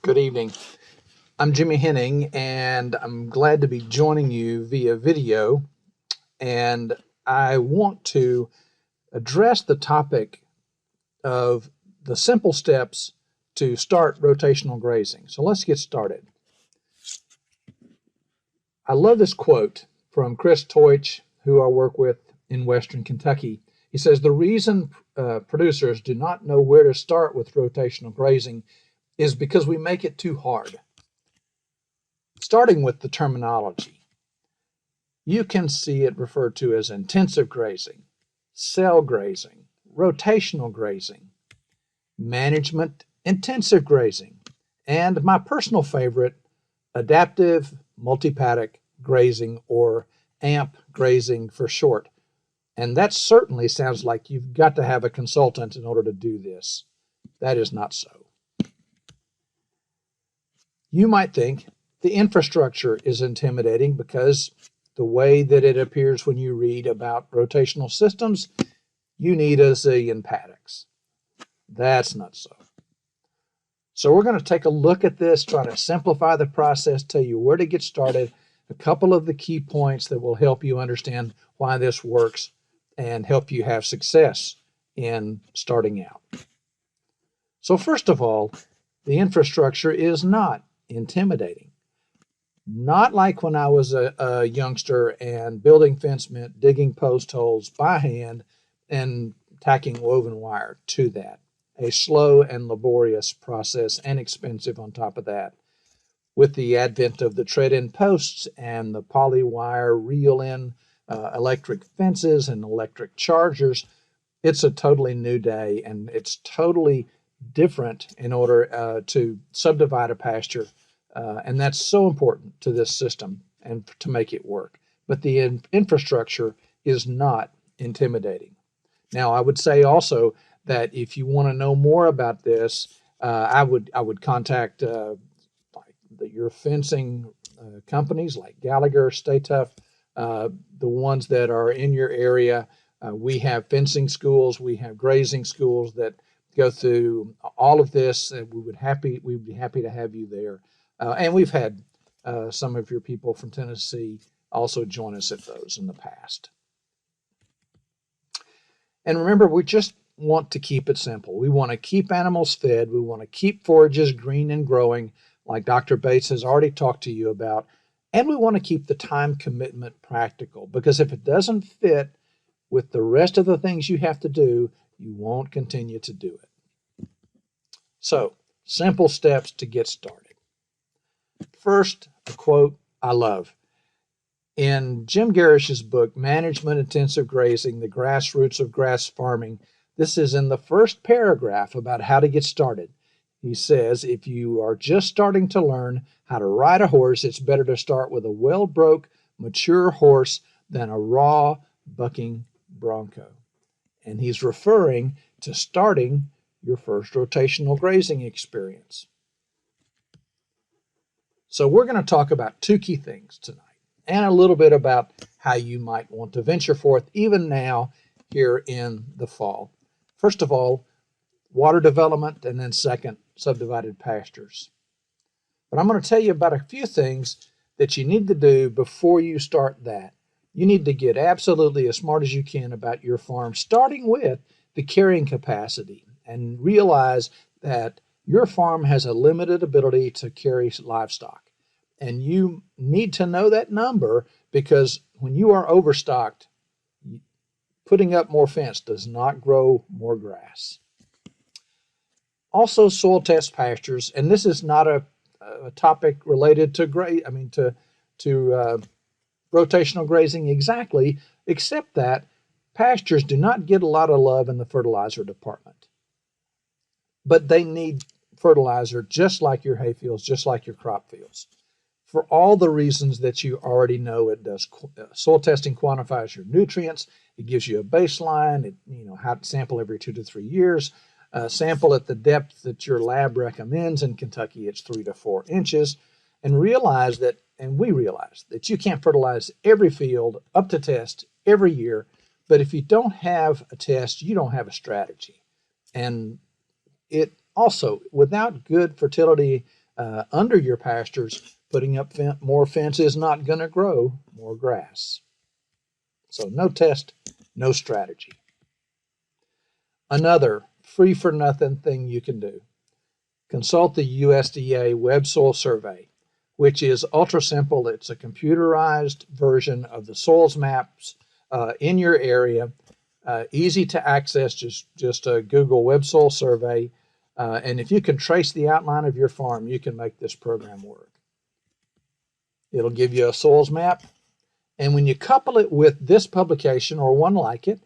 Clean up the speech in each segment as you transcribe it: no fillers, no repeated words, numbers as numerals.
Good evening. I'm Jimmy Henning, and I'm glad to be joining you via video. And I want to address the topic of the simple steps to start rotational grazing. So let's get started. I love this quote from Chris Teutsch, who I work with in Western Kentucky. He says, the reason producers do not know where to start with rotational grazing is because we make it too hard. Starting with the terminology, you can see it referred to as intensive grazing, cell grazing, rotational grazing, management intensive grazing, and my personal favorite, adaptive multi-paddock grazing, or AMP grazing for short. And that certainly sounds like you've got to have a consultant in order to do this. That is not so. You might think the infrastructure is intimidating because the way that it appears when you read about rotational systems, you need a zillion paddocks. That's not so. So we're going to take a look at this, try to simplify the process, tell you where to get started, a couple of the key points that will help you understand why this works and help you have success in starting out. So first of all, the infrastructure is not intimidating. Not like when I was a youngster and building fence meant digging post holes by hand and tacking woven wire to that. A slow and laborious process and expensive on top of that. With the advent of the tread-in posts and the poly wire reel-in electric fences and electric chargers, it's a totally new day, and it's totally different in order to subdivide a pasture. And that's so important to this system and to make it work. But the infrastructure is not intimidating. Now, I would say also that if you want to know more about this, I would contact your fencing companies like Gallagher, Stay Tough, the ones that are in your area. We have fencing schools, we have grazing schools that go through all of this, and we'd be happy to have you there. And we've had some of your people from Tennessee also join us at those in the past. And remember, we just want to keep it simple. We want to keep animals fed. We want to keep forages green and growing, like Dr. Bates has already talked to you about. And we want to keep the time commitment practical, because if it doesn't fit with the rest of the things you have to do, you won't continue to do it. So, simple steps to get started. First, a quote I love. In Jim Garish's book, Management Intensive Grazing, The Grassroots of Grass Farming, this is in the first paragraph about how to get started. He says, if you are just starting to learn how to ride a horse, it's better to start with a well-broke, mature horse than a raw, bucking bronco. And he's referring to starting your first rotational grazing experience. So we're going to talk about two key things tonight, and a little bit about how you might want to venture forth even now here in the fall. First of all, water development, and then second, subdivided pastures. But I'm going to tell you about a few things that you need to do before you start that. You need to get absolutely as smart as you can about your farm, starting with the carrying capacity, and realize that your farm has a limited ability to carry livestock. And you need to know that number, because when you are overstocked, putting up more fence does not grow more grass. Also, soil test pastures, and this is not a topic related to rotational grazing exactly, except that pastures do not get a lot of love in the fertilizer department. But they need fertilizer just like your hay fields, just like your crop fields. For all the reasons that you already know it does. Soil testing quantifies your nutrients. It gives you a baseline. How to sample every 2 to 3 years. Sample at the depth that your lab recommends. In Kentucky, it's 3 to 4 inches. And we realize that you can't fertilize every field up to test every year. But if you don't have a test, you don't have a strategy. And it also, without good fertility under your pastures, putting up more fence is not going to grow more grass. So no test, no strategy. Another free for nothing thing you can do. Consult the USDA Web Soil Survey, which is ultra simple. It's a computerized version of the soils maps in your area. Easy to access, just Google Web Soil Survey. And if you can trace the outline of your farm, you can make this program work. It'll give you a soils map. And when you couple it with this publication or one like it,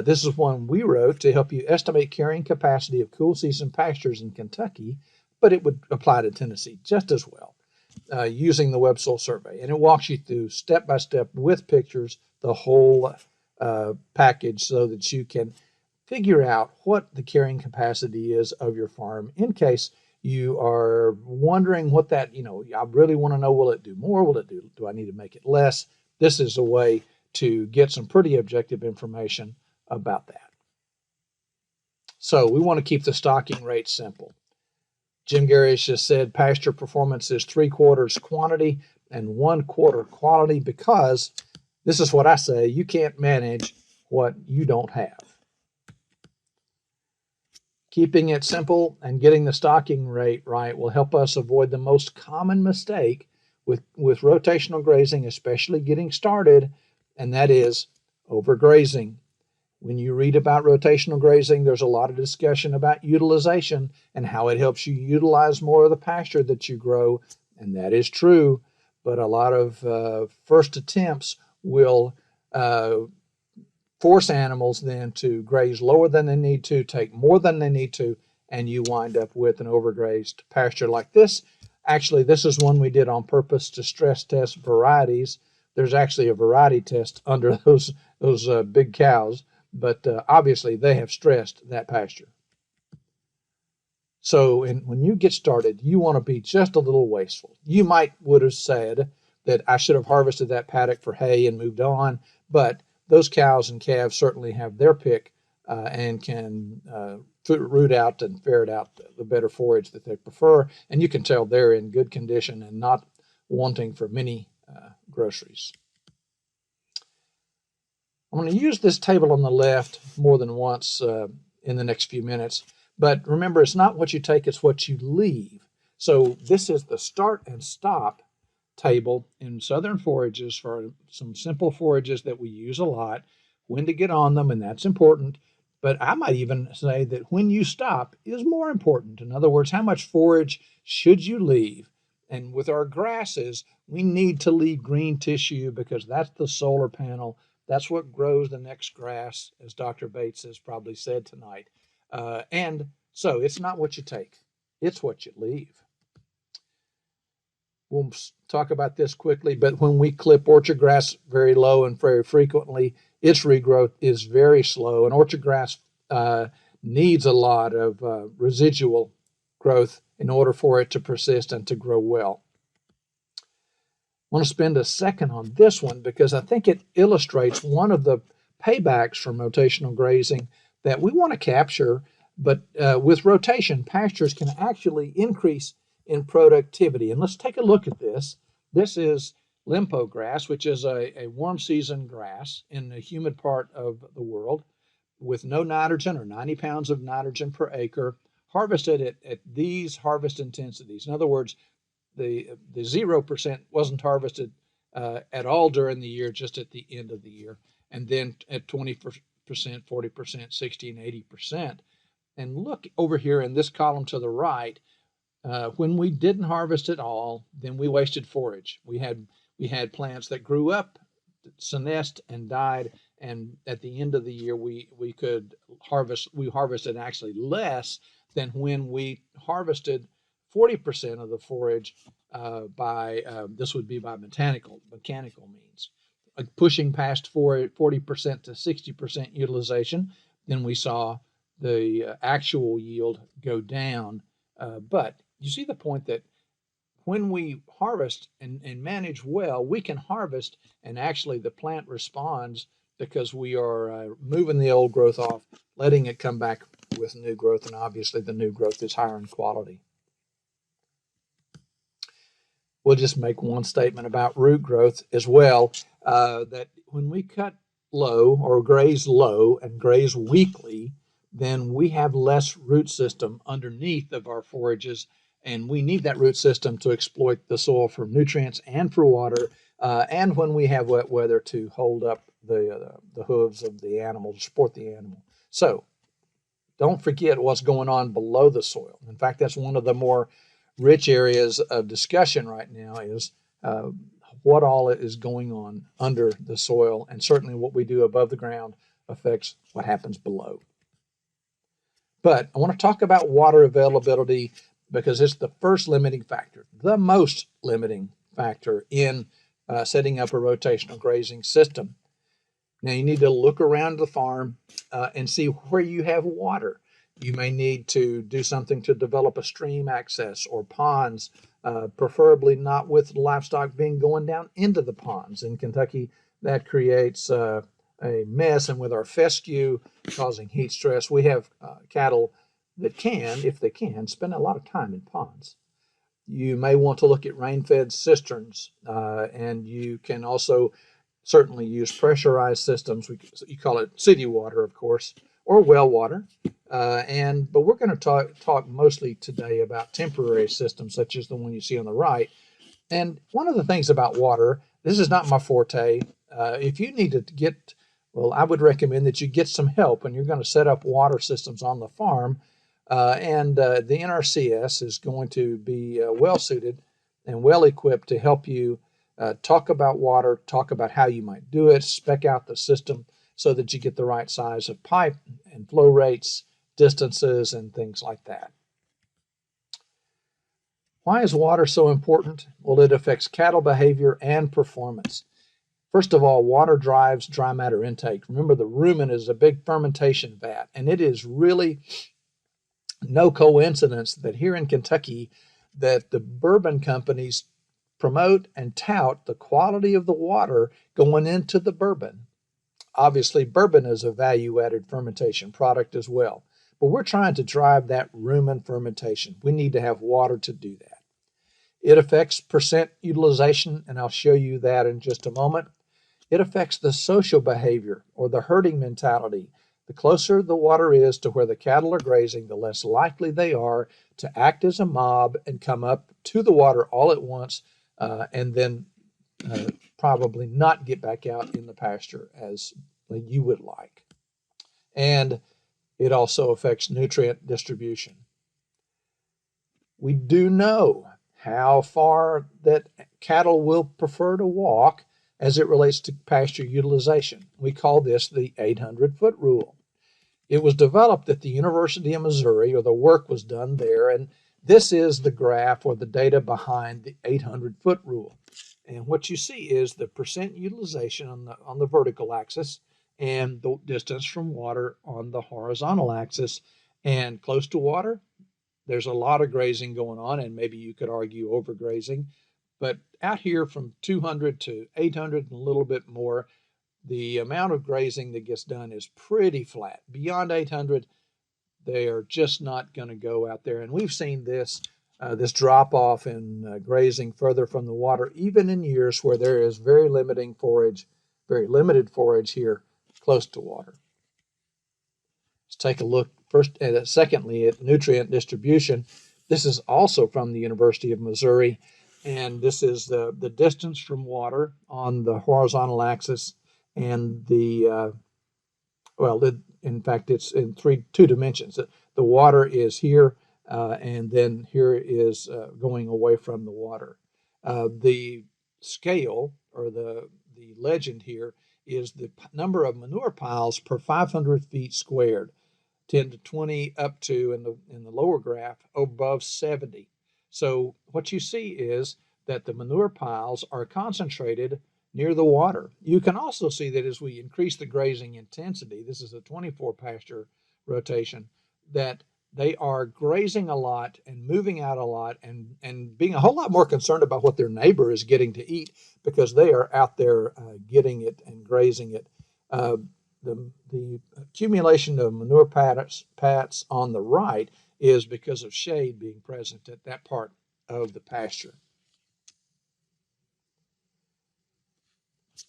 this is one we wrote to help you estimate carrying capacity of cool season pastures in Kentucky, but it would apply to Tennessee just as well, using the Web Soil Survey. And it walks you through step by step with pictures the whole package so that you can figure out what the carrying capacity is of your farm in case you are wondering what that, I really want to know, will it do more? Do I need to make it less? This is a way to get some pretty objective information about that. So we want to keep the stocking rate simple. Jim Garrish just said pasture performance is 3/4 quantity and 1/4 quality, because this is what I say, you can't manage what you don't have. Keeping it simple and getting the stocking rate right will help us avoid the most common mistake with rotational grazing, especially getting started, and that is overgrazing. When you read about rotational grazing, there's a lot of discussion about utilization and how it helps you utilize more of the pasture that you grow, and that is true, but a lot of first attempts will force animals then to graze lower than they need to, take more than they need to, and you wind up with an overgrazed pasture like this. Actually, this is one we did on purpose to stress test varieties. There's actually a variety test under those big cows, but obviously they have stressed that pasture. So when you get started, you want to be just a little wasteful. You would have said that I should have harvested that paddock for hay and moved on, but those cows and calves certainly have their pick and can root out and ferret out the better forage that they prefer. And you can tell they're in good condition and not wanting for many groceries. I'm going to use this table on the left more than once in the next few minutes. But remember, it's not what you take, it's what you leave. So this is the start and stop table in southern forages for some simple forages that we use a lot, when to get on them, and that's important. But I might even say that when you stop is more important. In other words, how much forage should you leave? And with our grasses, we need to leave green tissue because that's the solar panel. That's what grows the next grass, as Dr. Bates has probably said tonight. And so it's not what you take, it's what you leave. We'll talk about this quickly, but when we clip orchard grass very low and very frequently, its regrowth is very slow, and orchard grass needs a lot of residual growth in order for it to persist and to grow well. I want to spend a second on this one because I think it illustrates one of the paybacks from rotational grazing that we want to capture, but with rotation, pastures can actually increase in productivity. And let's take a look at this. This is limpo grass, which is a warm season grass in the humid part of the world with no nitrogen or 90 pounds of nitrogen per acre, harvested at these harvest intensities. In other words, the 0% wasn't harvested at all during the year, just at the end of the year. And then at 20%, 40%, 60, and 80%. And look over here in this column to the right, when we didn't harvest at all, then we wasted forage. We had plants that grew up, senesced, and died, and at the end of the year we harvested actually less than when we harvested 40% of the forage this would be by mechanical means, pushing past 40% to 60% utilization. Then we saw the actual yield go down, but you see the point that when we harvest and manage well, we can harvest and actually the plant responds because we are moving the old growth off, letting it come back with new growth, and obviously the new growth is higher in quality. We'll just make one statement about root growth as well, that when we cut low or graze low and graze weakly, then we have less root system underneath of our forages, and we need that root system to exploit the soil for nutrients and for water, and when we have wet weather to hold up the hooves of the animal to support the animal. So don't forget what's going on below the soil. In fact, that's one of the more rich areas of discussion right now is what all is going on under the soil, and certainly what we do above the ground affects what happens below. But I want to talk about water availability because it's the first limiting factor, the most limiting factor in setting up a rotational grazing system. Now you need to look around the farm and see where you have water. You may need to do something to develop a stream access or ponds, preferably not with livestock being going down into the ponds. In Kentucky, that creates a mess, and with our fescue causing heat stress, we have cattle that can, if they can, spend a lot of time in ponds. You may want to look at rain-fed cisterns, and you can also certainly use pressurized systems. You call it city water, of course, or well water. But we're going to talk mostly today about temporary systems, such as the one you see on the right. And one of the things about water, this is not my forte. If you need to get, well, I would recommend that you get some help when you're going to set up water systems on the farm. The NRCS is going to be well suited and well equipped to help you talk about water, talk about how you might do it, spec out the system so that you get the right size of pipe and flow rates, distances, and things like that. Why is water so important? Well, it affects cattle behavior and performance. First of all, water drives dry matter intake. Remember, the rumen is a big fermentation vat, and it is really no coincidence that here in Kentucky that the bourbon companies promote and tout the quality of the water going into the bourbon. Obviously, bourbon is a value-added fermentation product as well, but we're trying to drive that rumen fermentation. We need to have water to do that. It affects percent utilization, and I'll show you that in just a moment. It affects the social behavior or the herding mentality. The closer the water is to where the cattle are grazing, the less likely they are to act as a mob and come up to the water all at once and then probably not get back out in the pasture as you would like. And it also affects nutrient distribution. We do know how far that cattle will prefer to walk as it relates to pasture utilization. We call this the 800-foot rule. It was developed at the University of Missouri, or the work was done there, and this is the graph or the data behind the 800-foot rule. And what you see is the percent utilization on the vertical axis and the distance from water on the horizontal axis. And close to water, there's a lot of grazing going on, and maybe you could argue overgrazing. But out here from 200 to 800 and a little bit more, the amount of grazing that gets done is pretty flat. Beyond 800, they are just not going to go out there. And we've seen this drop off in grazing further from the water, even in years where there is very limited forage here close to water. Let's take a look first, secondly, at nutrient distribution. This is also from the University of Missouri, and this is the distance from water on the horizontal axis, and in fact, it's in two dimensions. The water is here, and then here is going away from the water. The scale, or the legend here, is the number of manure piles per 500 feet squared, 10 to 20 up to, in the lower graph, above 70. So what you see is that the manure piles are concentrated near the water. You can also see that as we increase the grazing intensity, this is a 24 pasture rotation, that they are grazing a lot and moving out a lot and being a whole lot more concerned about what their neighbor is getting to eat because they are out there getting it and grazing it. The accumulation of manure pats on the right is because of shade being present at that part of the pasture.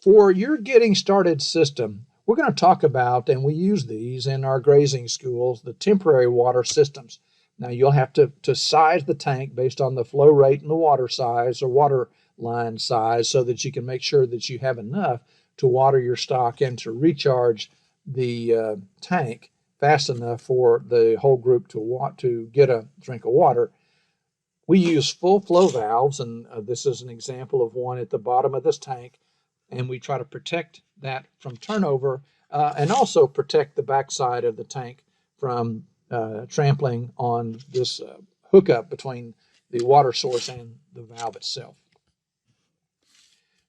For your getting started system, we're going to talk about, and we use these in our grazing schools, the temporary water systems. Now you'll have to size the tank based on the flow rate and the water size or water line size so that you can make sure that you have enough to water your stock and to recharge the tank fast enough for the whole group to want to get a drink of water. We use full flow valves, and this is an example of one at the bottom of this tank, and we try to protect that from turnover and also protect the backside of the tank from trampling on this hookup between the water source and the valve itself.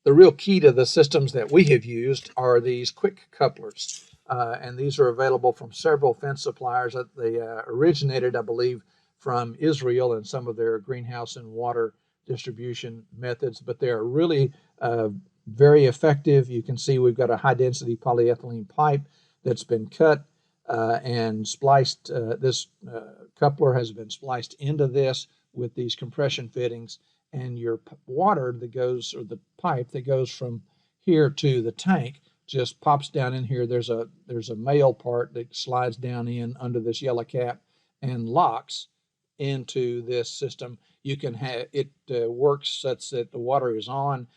The real key to the systems that we have used are these quick couplers, and these are available from several fence suppliers. They originated, I believe, from Israel and some of their greenhouse and water distribution methods, but they are really very effective. You can see we've got a high density polyethylene pipe that's been cut and spliced. This coupler has been spliced into this with these compression fittings, and your water that goes, or the pipe that goes from here to the tank, just pops down in here. There's a male part that slides down in under this yellow cap and locks into this system. You can have it works such that the water is on.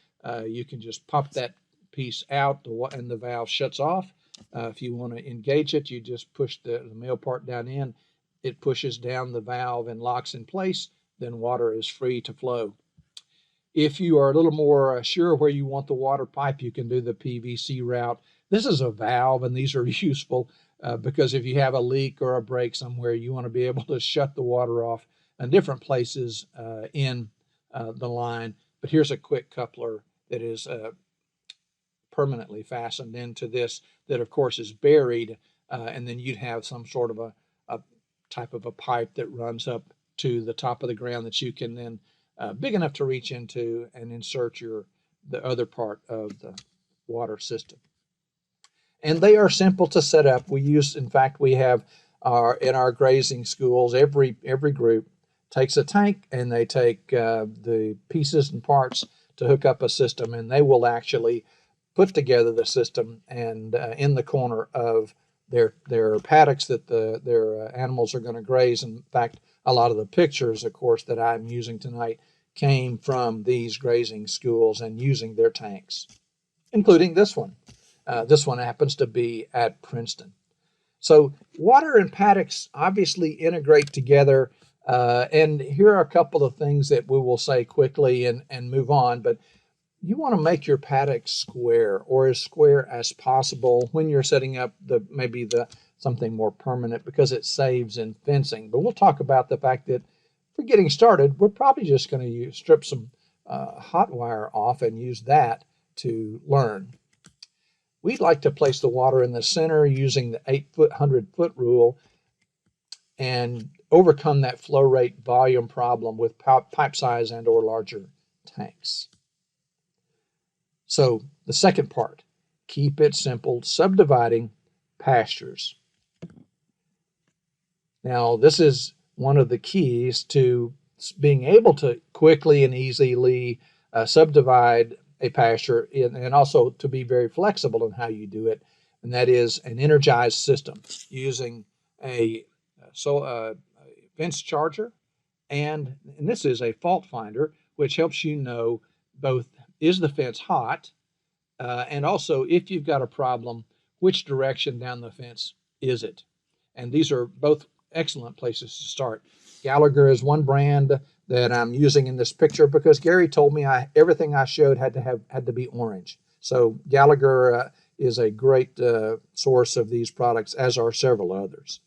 You can just pop that piece out and the valve shuts off. If you want to engage it, you just push the male part down in. It pushes down the valve and locks in place. Then water is free to flow. If you are a little more sure where you want the water pipe, you can do the PVC route. This is a valve, and these are useful because if you have a leak or a break somewhere, you want to be able to shut the water off in different places in the line. But here's a quick coupler that is permanently fastened into this that, of course, is buried, and then you'd have some sort of a type of a pipe that runs up to the top of the ground that you can then big enough to reach into and insert the other part of the water system. And they are simple to set up. In fact, we have in our grazing schools, every group takes a tank and they take the pieces and parts to hook up a system, and they will actually put together the system and in the corner of their paddocks that their animals are going to graze. In fact, a lot of the pictures, of course, that I'm using tonight came from these grazing schools and using their tanks, including this one. This one happens to be at Princeton. So water and paddocks obviously integrate together. And here are a couple of things that we will say quickly and move on. But you want to make your paddock square, or as square as possible when you're setting up maybe something more permanent, because it saves in fencing. But we'll talk about the fact that for getting started, we're probably just going to strip some hot wire off and use that to learn. We'd like to place the water in the center using the 8-foot, 100-foot rule and overcome that flow rate volume problem with pipe size and or larger tanks. So the second part, keep it simple, subdividing pastures. Now, this is one of the keys to being able to quickly and easily subdivide a pasture, and also to be very flexible in how you do it, and that is an energized system using a fence charger, and this is a fault finder, which helps you know both is the fence hot, and also if you've got a problem, which direction down the fence is it? And these are both excellent places to start. Gallagher is one brand that I'm using in this picture because Gary told me everything I showed had to be orange. So Gallagher is a great source of these products, as are several others.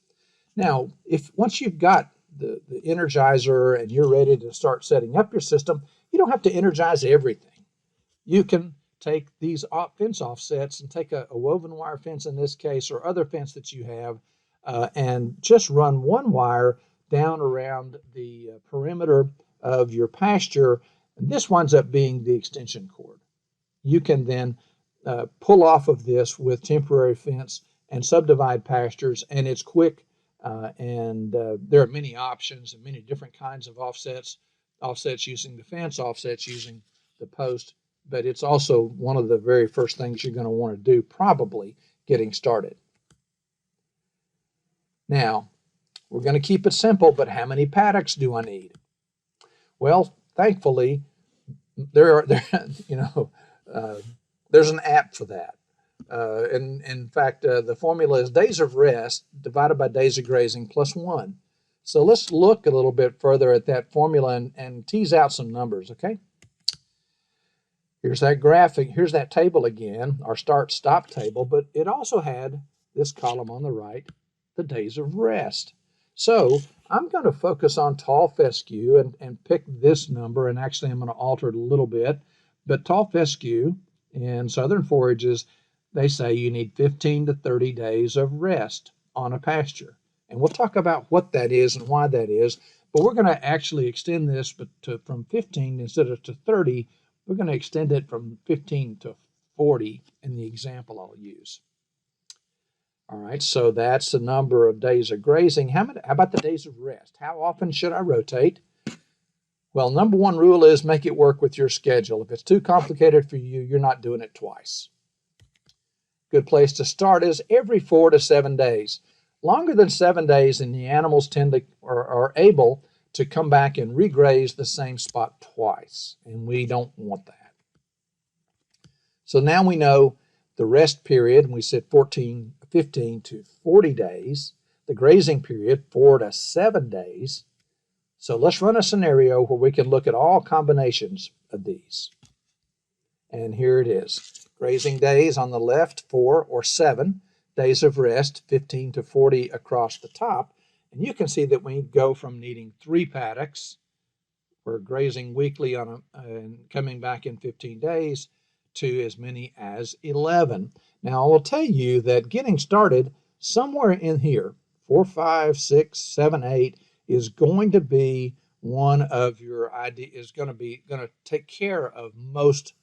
Now, once you've got the Energizer and you're ready to start setting up your system, you don't have to energize everything. You can take these fence offsets and take a woven wire fence in this case, or other fence that you have, and just run one wire down around the perimeter of your pasture, and this winds up being the extension cord. You can then pull off of this with temporary fence and subdivide pastures, and it's quick, and there are many options and many different kinds of offsets using the fence, offsets using the post, but it's also one of the very first things you're going to want to do, probably getting started. Now, we're going to keep it simple, but how many paddocks do I need? Well, thankfully, there's an app for that. And in fact, the formula is days of rest divided by days of grazing plus 1. So let's look a little bit further at that formula and tease out some numbers, okay? Here's that graphic. Here's that table again, our start-stop table, but it also had this column on the right, the days of rest. So I'm going to focus on tall fescue and pick this number, and actually I'm going to alter it a little bit. But tall fescue in southern forages, they say you need 15 to 30 days of rest on a pasture. And we'll talk about what that is and why that is. But we're going to actually extend this from 15 instead of to 30. We're going to extend it from 15 to 40 in the example I'll use. All right, so that's the number of days of grazing. How about the days of rest? How often should I rotate? Well, number one rule is make it work with your schedule. If it's too complicated for you, you're not doing it twice. Good place to start is every 4 to 7 days. Longer than 7 days, and the animals are able to come back and regraze the same spot twice, and we don't want that. So now we know the rest period, and we said 15 to 40 days. The grazing period, 4 to 7 days. So let's run a scenario where we can look at all combinations of these. And here it is. Grazing days on the left, 4 or 7. Days of rest, 15 to 40 across the top. And you can see that we go from needing 3 paddocks, we're grazing weekly and coming back in 15 days, to as many as 11. Now, I will tell you that getting started somewhere in here, 4, 5, 6, 7, 8, is going to be one of your ideas, is going to take care of most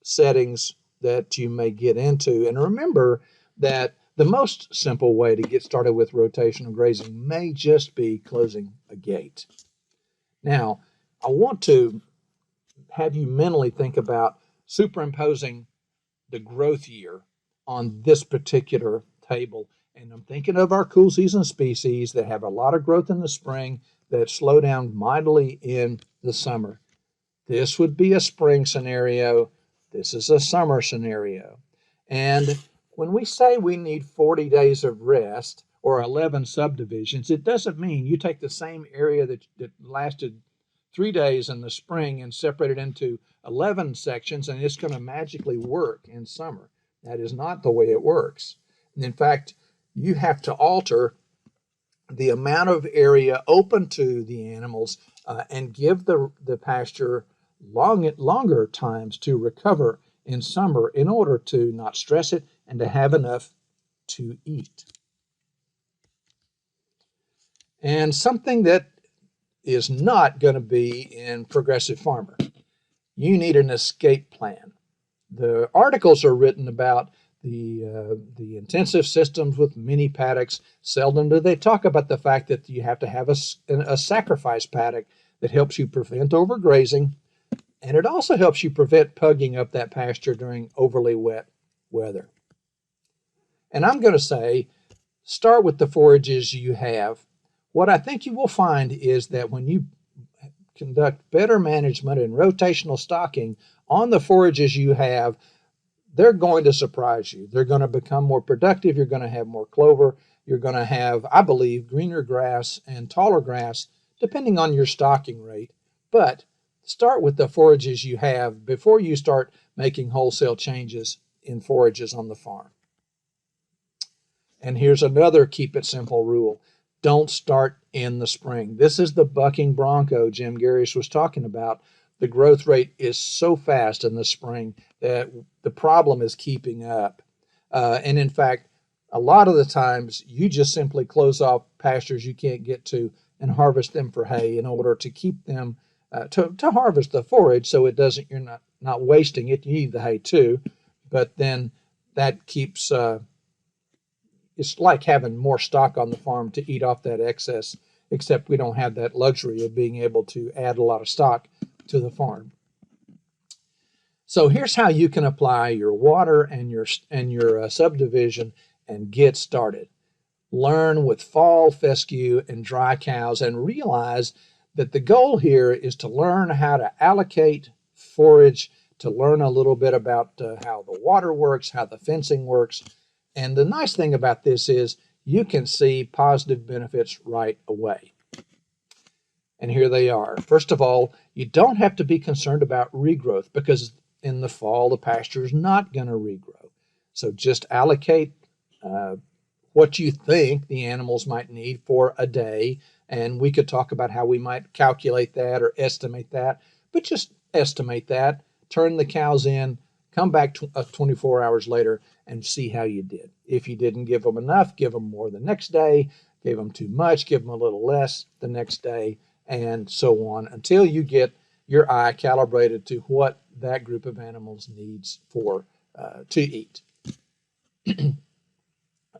settings that you may get into. And remember that the most simple way to get started with rotational grazing may just be closing a gate. Now, I want to have you mentally think about superimposing the growth year on this particular table. And I'm thinking of our cool season species that have a lot of growth in the spring that slow down mightily in the summer. This would be a spring scenario. This is a summer scenario. And when we say we need 40 days of rest or 11 subdivisions, it doesn't mean you take the same area that lasted 3 days in the spring and separate it into 11 sections and it's going to magically work in summer. That is not the way it works. And in fact, you have to alter the amount of area open to the animals and give the pasture longer times to recover in summer in order to not stress it and to have enough to eat. And something that is not going to be in Progressive Farmer, you need an escape plan. The articles are written about the intensive systems with mini paddocks. Seldom do they talk about the fact that you have to have a sacrifice paddock that helps you prevent overgrazing, and it also helps you prevent pugging up that pasture during overly wet weather. And I'm going to say, start with the forages you have. What I think you will find is that when you conduct better management and rotational stocking on the forages you have, they're going to surprise you. They're going to become more productive. You're going to have more clover. You're going to have, I believe, greener grass and taller grass, depending on your stocking rate. But start with the forages you have before you start making wholesale changes in forages on the farm. And here's another keep it simple rule. Don't start in the spring. This is the bucking bronco Jim Garrius was talking about. The growth rate is so fast in the spring that the problem is keeping up. And in fact, a lot of the times you just simply close off pastures you can't get to and harvest them for hay in order to keep them, to harvest the forage so it doesn't, you're not wasting it. You need the hay too, but then that keeps, it's like having more stock on the farm to eat off that excess, except we don't have that luxury of being able to add a lot of stock to the farm. So here's how you can apply your water and your subdivision and get started. Learn with fall, fescue, and dry cows, and realize that the goal here is to learn how to allocate forage, to learn a little bit about how the water works, how the fencing works. And the nice thing about this is you can see positive benefits right away. And here they are. First of all, you don't have to be concerned about regrowth because in the fall, the pasture is not going to regrow. So just allocate what you think the animals might need for a day. And we could talk about how we might calculate that or estimate that, but just estimate that, turn the cows in, come back 24 hours later and see how you did. If you didn't give them enough, give them more the next day. Gave them too much, give them a little less the next day, and so on until you get your eye calibrated to what that group of animals needs for to eat.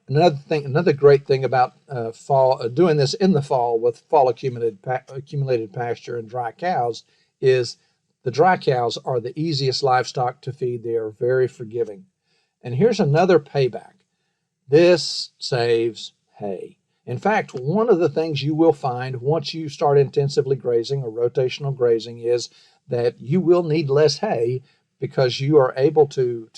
Another great thing about fall doing this in the fall with fall accumulated pasture and dry cows is the dry cows are the easiest livestock to feed. They are very forgiving. And here's another payback. This saves hay. In fact, one of the things you will find once you start intensively grazing or rotational grazing is that you will need less hay because you are able to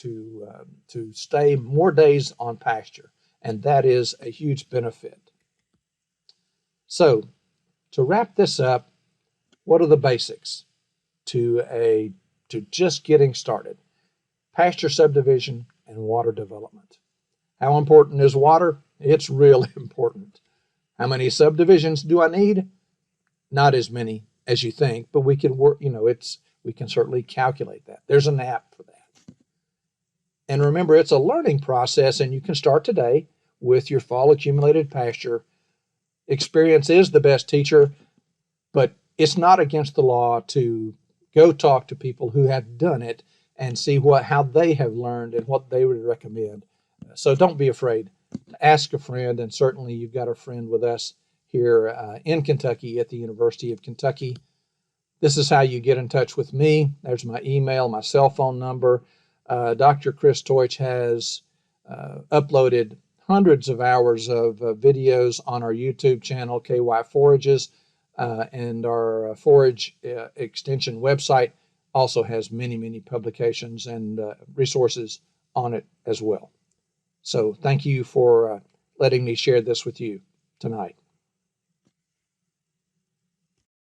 stay more days on pasture, and that is a huge benefit. So, to wrap this up, what are the basics to just getting started? Pasture subdivision and water development. How important is water? It's really important. How many subdivisions do I need? Not as many as you think, but we can work, we can certainly calculate that. There's an app for that. And remember, it's a learning process, and you can start today with your fall accumulated pasture. Experience is the best teacher, but it's not against the law to go talk to people who have done it and see how they have learned and what they would recommend. So don't be afraid to ask a friend, and certainly you've got a friend with us here in Kentucky at the University of Kentucky. This is how you get in touch with me. There's my email, my cell phone number. Dr. Chris Teutsch has uploaded hundreds of hours of videos on our YouTube channel, KY Forages, and our forage extension website also has many, many publications and resources on it as well. So thank you for letting me share this with you tonight.